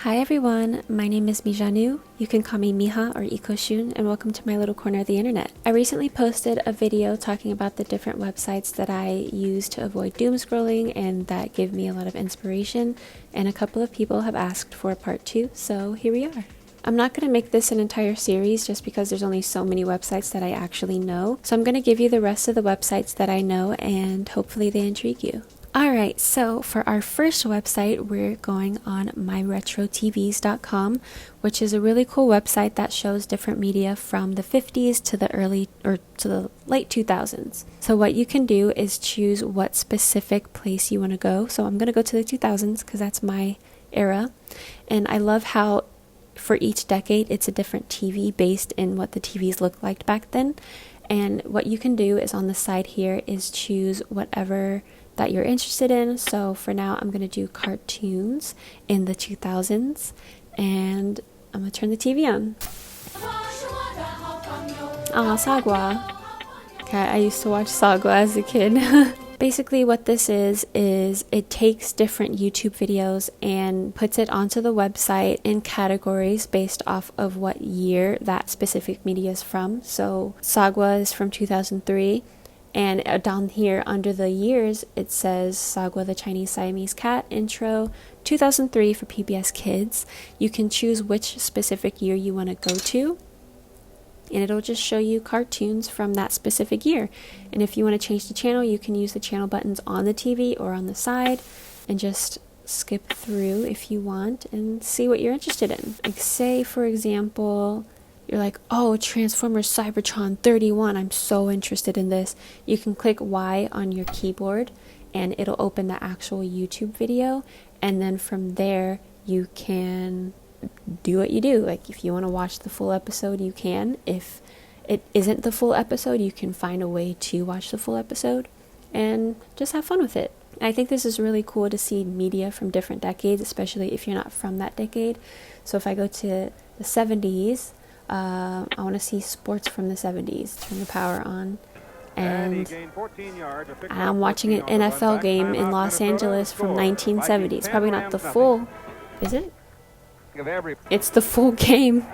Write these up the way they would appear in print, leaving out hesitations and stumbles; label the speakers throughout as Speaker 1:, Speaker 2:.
Speaker 1: Hi everyone, my name is Mijanu. You can call me Miha or Ikoxun, and welcome to my little corner of the internet. I recently posted a video talking about the different websites that I use to avoid doom scrolling and that give me a lot of inspiration, and a couple of people have asked for a part 2, so here we are. I'm not going to make this an entire series just because there's only so many websites that I actually know, so I'm going to give you the rest of the websites that I know and hopefully they intrigue you. Alright, so for our first website, we're going on myretrotvs.com, which is a really cool website that shows different media from the 50s to the late 2000s. So what you can do is choose what specific place you want to go. So I'm going to go to the 2000s because that's my era. And I love how for each decade it's a different TV based in what the TVs looked like back then. And what you can do is on the side here is choose whatever that you're interested in. So for now I'm going to do cartoons in the 2000s, and I'm going to turn the TV on. Sagwa. Okay, I used to watch Sagwa as a kid. Basically what this is it takes different YouTube videos and puts it onto the website in categories based off of what year that specific media is from. So Sagwa is from 2003. And down here under the years, it says Sagwa the Chinese Siamese Cat intro 2003 for PBS Kids. You can choose which specific year you want to go to, and it'll just show you cartoons from that specific year. And if you want to change the channel, you can use the channel buttons on the TV or on the side and just skip through if you want and see what you're interested in. Like say, for example, you're like, oh, Transformers Cybertron 31, I'm so interested in this. You can click Y on your keyboard and it'll open the actual YouTube video, and then from there you can do what you do. Like if you want to watch the full episode, you can. If it isn't the full episode, you can find a way to watch the full episode and just have fun with it. And I think this is really cool to see media from different decades, especially if you're not from that decade. So if I go to the 70s, I want to see sports from the 70s. Turn the power on, and I'm watching an NFL game in Los Angeles from 1970. It's probably not the full, is it? It's the full game.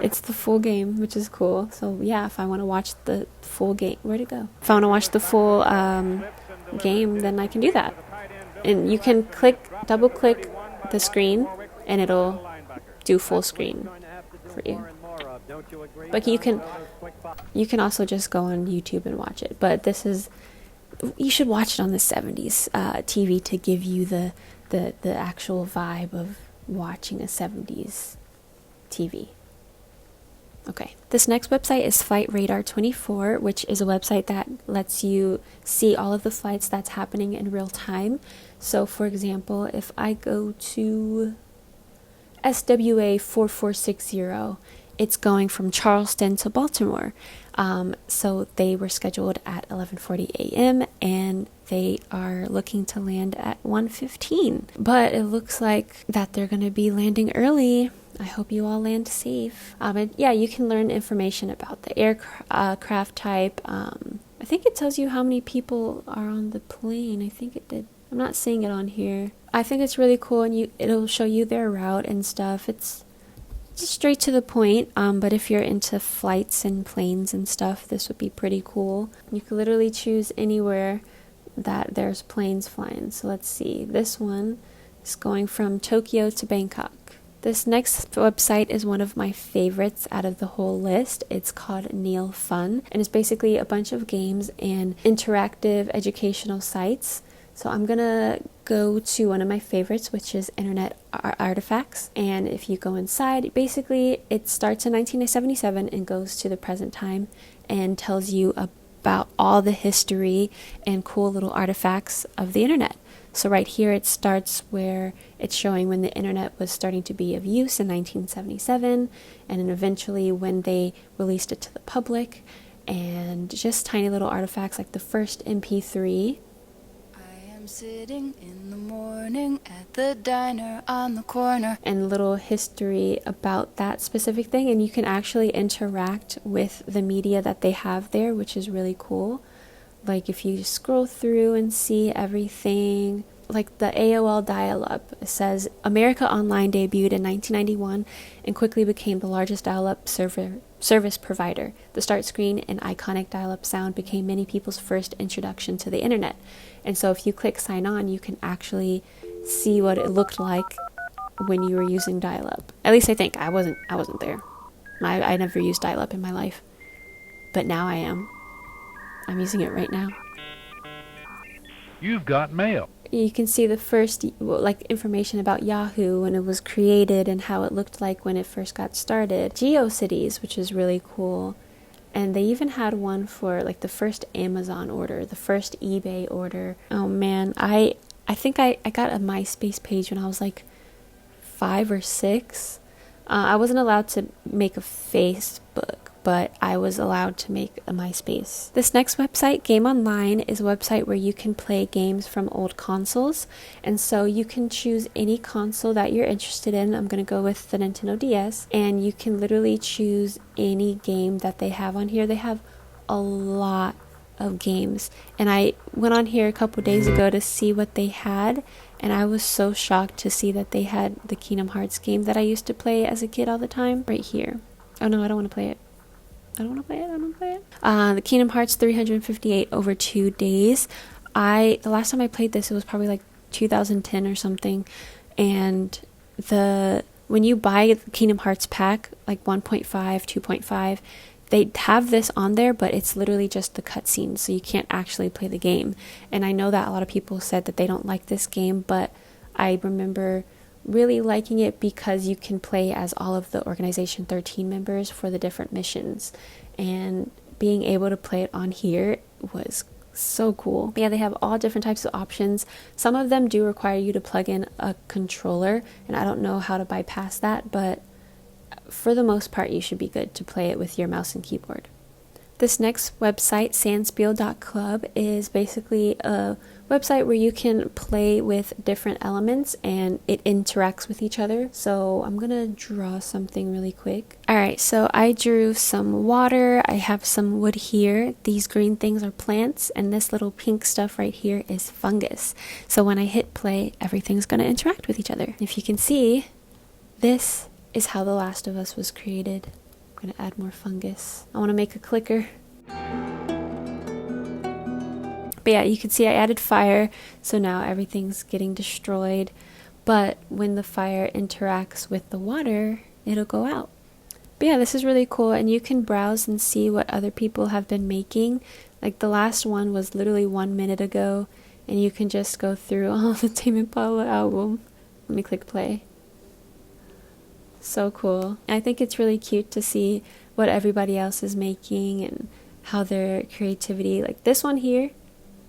Speaker 1: It's the full game, which is cool. So yeah, if I want to watch the full game, where'd it go? If I want to watch the full game, then I can do that. And you can double click the screen, and it'll do full screen for you. But you can also just go on YouTube and watch it. But you should watch it on the 70s TV to give you the actual vibe of watching a 70s TV. Okay, this next website is Flight Radar 24, which is a website that lets you see all of the flights that's happening in real time. So for example, if I go to SWA 4460, it's going from Charleston to Baltimore. So they were scheduled at 11:40 a.m. and they are looking to land at 1:15. But it looks like that they're going to be landing early. I hope you all land safe. And yeah, you can learn information about the aircraft type. I think it tells you how many people are on the plane. I think it did. I'm not seeing it on here. I think it's really cool, and it'll show you their route and stuff. It's just straight to the point, but if you're into flights and planes and stuff, this would be pretty cool. You could literally choose anywhere that there's planes flying. So let's see, this one is going from Tokyo to Bangkok. This next website is one of my favorites out of the whole list. It's called Neal Fun, and it's basically a bunch of games and interactive educational sites. So I'm gonna go to one of my favorites, which is Internet Artifacts. And if you go inside, basically it starts in 1977 and goes to the present time and tells you about all the history and cool little artifacts of the internet. So right here it starts where it's showing when the internet was starting to be of use in 1977, and then eventually when they released it to the public, and just tiny little artifacts like the first MP3. Sitting in the morning at the diner on the corner, and little history about that specific thing. And you can actually interact with the media that they have there, which is really cool. Like if you scroll through and see everything, like the AOL dial-up. It says America Online debuted in 1991 and quickly became the largest dial-up service provider. The start screen and iconic dial-up sound became many people's first introduction to the internet. And so if you click sign on, you can actually see what it looked like when you were using dial-up. At least I think. I wasn't there. I never used dial-up in my life. But now I am. I'm using it right now.
Speaker 2: You've got mail.
Speaker 1: You can see the first information about Yahoo when it was created and how it looked like when it first got started. GeoCities, which is really cool. And they even had one for like the first Amazon order, the first eBay order. Oh man, I think I got a MySpace page when I was like 5 or 6. I wasn't allowed to make a Facebook, but I was allowed to make a MySpace. This next website, Gam.Onl, is a website where you can play games from old consoles. And so you can choose any console that you're interested in. I'm going to go with the Nintendo DS. And you can literally choose any game that they have on here. They have a lot of games. And I went on here a couple days ago to see what they had. And I was so shocked to see that they had the Kingdom Hearts game that I used to play as a kid all the time. Right here. Oh no, I don't want to play it. The Kingdom Hearts 358 over 2 days. The last time I played this, it was probably like 2010 or something. And when you buy the Kingdom Hearts pack, like 1.5, 2.5, they have this on there, but it's literally just the cutscenes, so you can't actually play the game. And I know that a lot of people said that they don't like this game, but I remember really liking it because you can play as all of the Organization 13 members for the different missions, and being able to play it on here was so cool. But yeah, they have all different types of options. Some of them do require you to plug in a controller, and I don't know how to bypass that, but for the most part you should be good to play it with your mouse and keyboard. This next website, spiel.club, is basically a website where you can play with different elements and it interacts with each other. So I'm gonna draw something really quick. Alright, so I drew some water. I have some wood here. These green things are plants, and this little pink stuff right here is fungus. So when I hit play, everything's gonna interact with each other. If you can see, this is how The Last of Us was created. I'm gonna add more fungus. I want to make a clicker. But yeah, you can see I added fire, so now everything's getting destroyed. But when the fire interacts with the water, it'll go out. But yeah, this is really cool, and you can browse and see what other people have been making. Like the last one was literally 1 minute ago, and you can just go through all the Tame Impala album. Let me click play. So cool. I think it's really cute to see what everybody else is making and how their creativity, like this one here,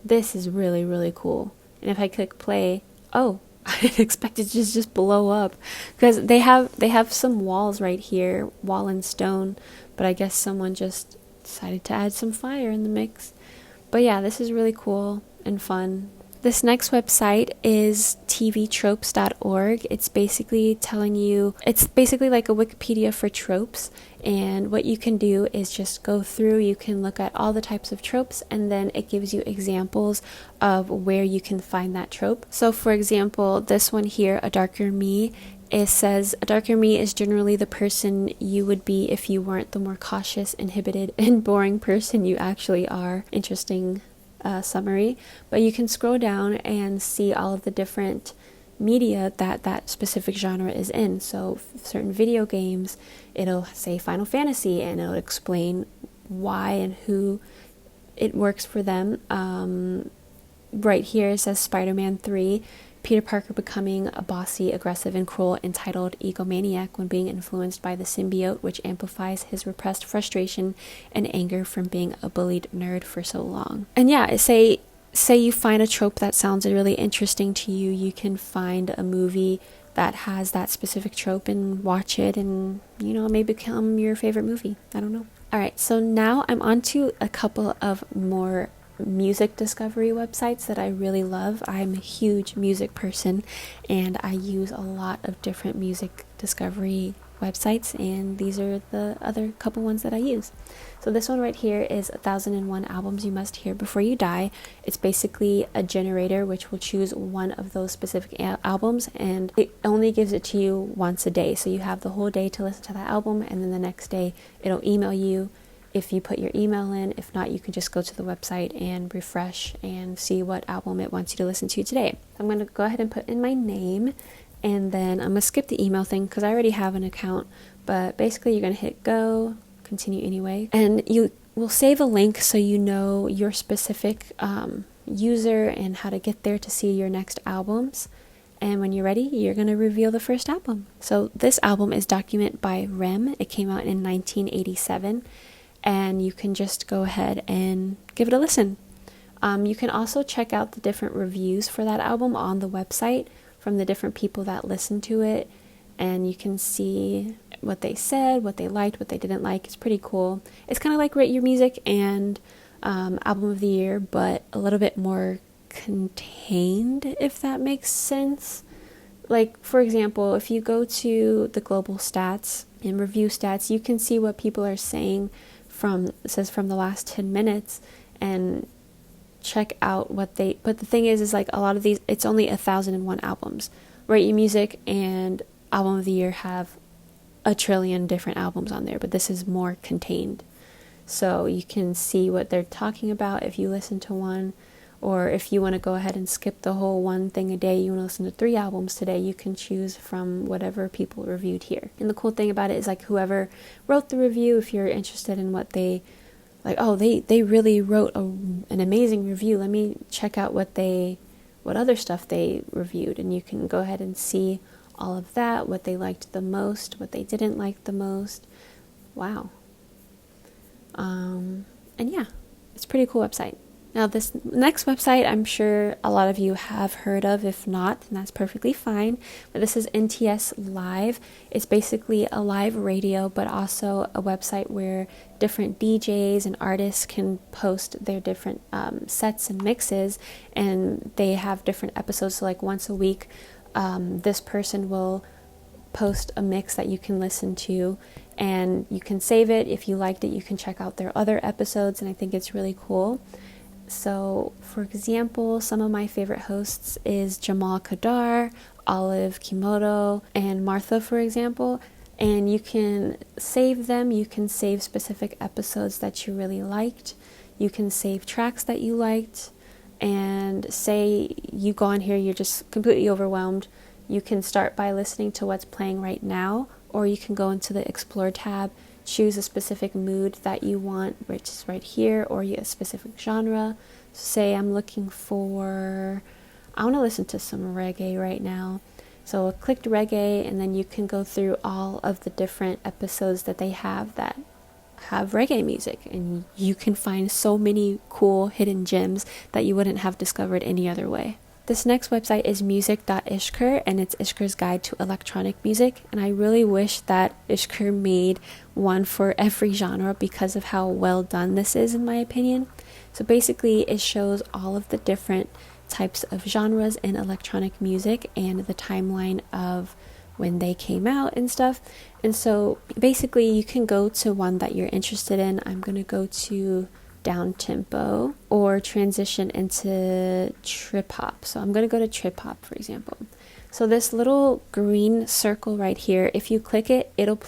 Speaker 1: this is really, really cool. And if I click play, oh, I didn't expect it to just blow up, because they have some walls right here, wall and stone, but I guess someone just decided to add some fire in the mix. But yeah, this is really cool and fun. This next website is tvtropes.org. It's basically like a Wikipedia for tropes, and what you can do is just go through, you can look at all the types of tropes, and then it gives you examples of where you can find that trope. So for example, this one here, A Darker Me, it says a darker me is generally the person you would be if you weren't the more cautious, inhibited, and boring person you actually are. Interesting summary. But you can scroll down and see all of the different media that specific genre is in. So certain video games, it'll say Final Fantasy, and it'll explain why and who it works for them. Right here it says Spider-Man 3, Peter Parker becoming a bossy, aggressive, and cruel entitled egomaniac when being influenced by the symbiote, which amplifies his repressed frustration and anger from being a bullied nerd for so long. And yeah, say you find a trope that sounds really interesting to you, you can find a movie that has that specific trope and watch it, and it may become your favorite movie. I don't know. Alright, so now I'm on to a couple of more music discovery websites that I really love. I'm a huge music person, and I use a lot of different music discovery websites, and these are the other couple ones that I use. So this one right here is 1001 albums you must hear before you die. It's basically a generator which will choose one of those specific albums, and it only gives it to you once a day. So you have the whole day to listen to that album, and then the next day it'll email you if you put your email in. If not, you can just go to the website and refresh and see what album it wants you to listen to today. I'm going to go ahead and put in my name, and then I'm going to skip the email thing because I already have an account. But basically you're going to hit go, continue anyway, and you will save a link so you know your specific user and how to get there to see your next albums. And when you're ready, you're going to reveal the first album. So this album is Document by Rem. It came out in 1987. And you can just go ahead and give it a listen. You can also check out the different reviews for that album on the website from the different people that listened to it, and you can see what they said, what they liked, what they didn't like. It's pretty cool. It's kind of like Rate Your Music and Album of the Year, but a little bit more contained, if that makes sense. Like, for example, if you go to the global stats and review stats, you can see what people are saying it says from the last 10 minutes, and check out what but the thing is like a lot of these, it's only 1001 albums. Rate Your Music and Album of the Year have a trillion different albums on there, but this is more contained. So you can see what they're talking about if you listen to one, or if you want to go ahead and skip the whole one thing a day, you want to listen to 3 albums today, you can choose from whatever people reviewed here. And the cool thing about it is like whoever wrote the review, if you're interested in what they like, oh, they really wrote an amazing review, let me check out what other stuff they reviewed, and you can go ahead and see all of that, what they liked the most, what they didn't like the most. Wow. And yeah, it's a pretty cool website. Now this next website I'm sure a lot of you have heard of. If not, then that's perfectly fine. But this is NTS Live. It's basically a live radio, but also a website where different DJs and artists can post their different sets and mixes, and they have different episodes. So like once a week, this person will post a mix that you can listen to, and you can save it. If you liked it, you can check out their other episodes, and I think it's really cool. So, for example, some of my favorite hosts is Jamal Kadar, Olive Kimoto, and Martha, for example. And you can save them. You can save specific episodes that you really liked. You can save tracks that you liked. And say you go on here, you're just completely overwhelmed. You can start by listening to what's playing right now, or you can go into the Explore tab, choose a specific mood that you want, which is right here, or a specific genre. So say I'm looking for, I want to listen to some reggae right now. So I clicked reggae, and then you can go through all of the different episodes that they have that have reggae music, and you can find so many cool hidden gems that you wouldn't have discovered any other way. This next website is music.ishkur, and it's Ishkur's Guide to Electronic Music, and I really wish that Ishkur made one for every genre because of how well done this is, in my opinion. So basically it shows all of the different types of genres in electronic music and the timeline of when they came out and stuff. And so basically you can go to one that you're interested in. I'm going to go to down tempo or transition into trip hop. So I'm going to go to trip hop, for example. So this little green circle right here, if you click it, it'll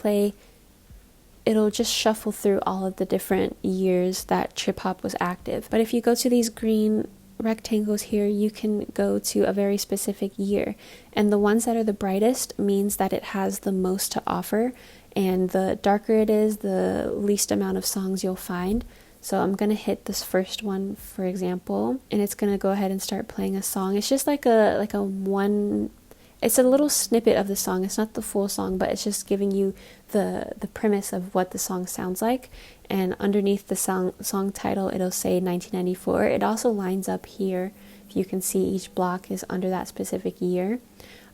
Speaker 1: just shuffle through all of the different years that trip hop was active. But if you go to these green rectangles here, you can go to a very specific year, and the ones that are the brightest means that it has the most to offer, and the darker it is, the least amount of songs you'll find. So I'm going to hit this first one, for example, and it's going to go ahead and start playing a song. It's just like a one, it's a little snippet of the song. It's not the full song, but it's just giving you the premise of what the song sounds like. And underneath the song title, it'll say 1994. It also lines up here. If you can see, each block is under that specific year.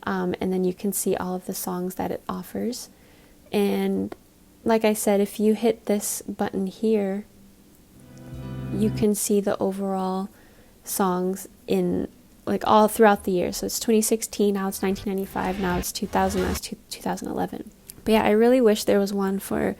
Speaker 1: And then you can see all of the songs that it offers. And like I said, if you hit this button here, you can see the overall songs in like all throughout the year. So it's 2016, now it's 1995, now it's 2000, now it's 2011. But yeah, I really wish there was one for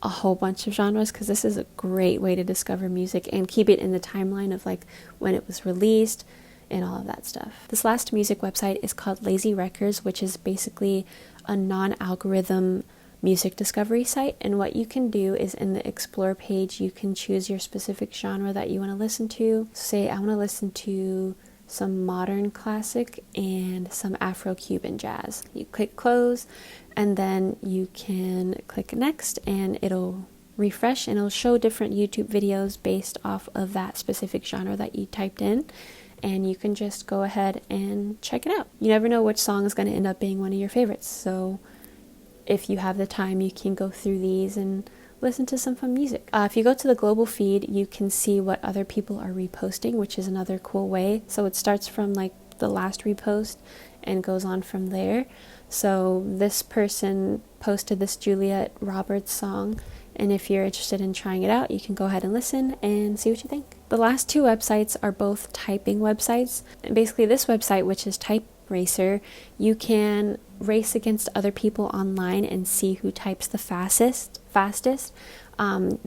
Speaker 1: a whole bunch of genres, because this is a great way to discover music and keep it in the timeline of like when it was released and all of that stuff. This last music website is called Lazy Records, which is basically a non-algorithm music discovery site. And what you can do is in the explore page, you can choose your specific genre that you want to listen to. Say I want to listen to some modern classic and some Afro-Cuban jazz. You click close, and then you can click next, and it'll refresh and it'll show different YouTube videos based off of that specific genre that you typed in, and you can just go ahead and check it out. You never know which song is going to end up being one of your favorites, so if you have the time, you can go through these and listen to some fun music. If you go to the global feed, you can see what other people are reposting, which is another cool way. So it starts from like the last repost and goes on from there. So this person posted this Juliet Roberts song, and if you're interested in trying it out, you can go ahead and listen and see what you think. The last two websites are both typing websites. And basically this website, which is Type Racer, you can race against other people online and see who types the fastest.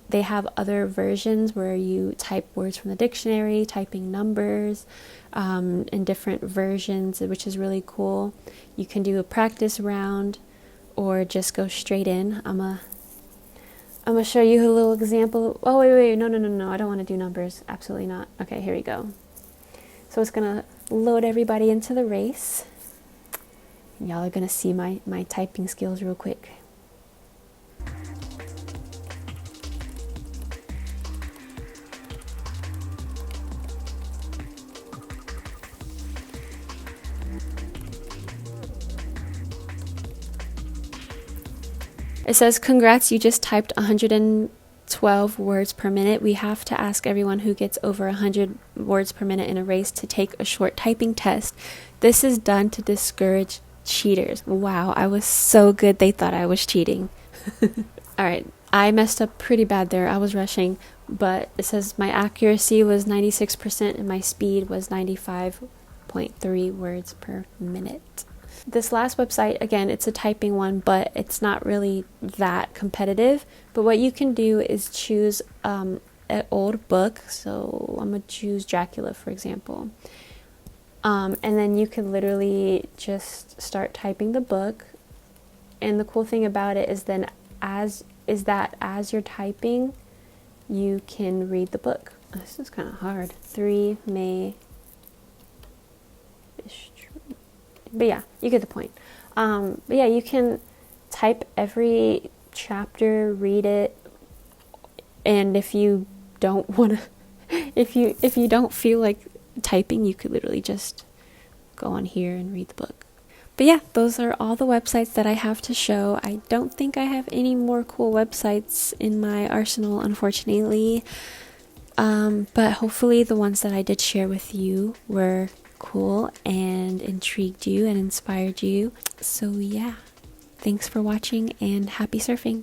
Speaker 1: They have other versions where you type words from the dictionary, typing numbers in different versions, which is really cool. You can do a practice round or just go straight in. I'm gonna show you a little example. Oh, wait, no, I don't want to do numbers. Absolutely not. Okay, here we go. So it's gonna load everybody into the race. Y'all are gonna see my typing skills real quick. It says, congrats, you just typed 112 words per minute. We have to ask everyone who gets over 100 words per minute in a race to take a short typing test. This is done to discourage cheaters. Wow, I was so good they thought I was cheating. Alright, I messed up pretty bad there. I was rushing, but it says my accuracy was 96% and my speed was 95.3 words per minute. This last website, again, it's a typing one, but it's not really that competitive. But what you can do is choose an old book. So I'm going to choose Dracula, for example. And then you can literally just start typing the book. And the cool thing about it is then as you're typing, you can read the book. This is kind of hard. 3 May. But yeah, you get the point. But yeah, you can type every chapter, read it, and if you don't want to, if you don't feel like typing, you could literally just go on here and read the book. But yeah, those are all the websites that I have to show. I don't think I have any more cool websites in my arsenal, unfortunately. But hopefully the ones that I did share with you were cool and intrigued you and inspired you. So yeah, thanks for watching and happy surfing.